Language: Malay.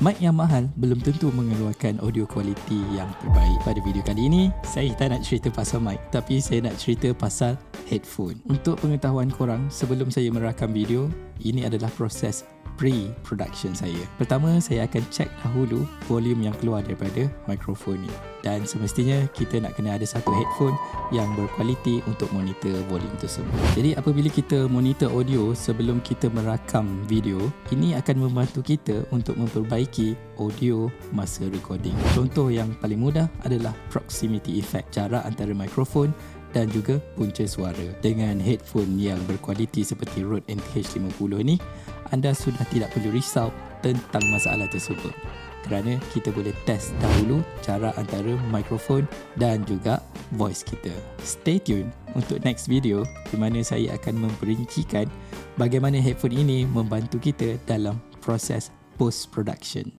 Mic yang mahal belum tentu mengeluarkan audio kualiti yang terbaik. Pada video kali ini, saya tak nak cerita pasal mic, tapi saya nak cerita pasal headphone. Untuk pengetahuan korang, sebelum saya merakam video, ini adalah proses pre-production saya. Pertama, saya akan cek dahulu volume yang keluar daripada mikrofon ni. Dan semestinya kita nak kena ada satu headphone yang berkualiti untuk monitor volume tersebut. Jadi apabila kita monitor audio sebelum kita merakam video, ini akan membantu kita untuk memperbaiki audio masa recording. Contoh yang paling mudah adalah proximity effect, jarak antara mikrofon dan juga punca suara. Dengan headphone yang berkualiti seperti Rode NTH50 ni, anda sudah tidak perlu risau tentang masalah tersebut, kerana kita boleh test dahulu jarak antara mikrofon dan juga voice kita. Stay tune untuk next video di mana saya akan memperincikan bagaimana headphone ini membantu kita dalam proses post production.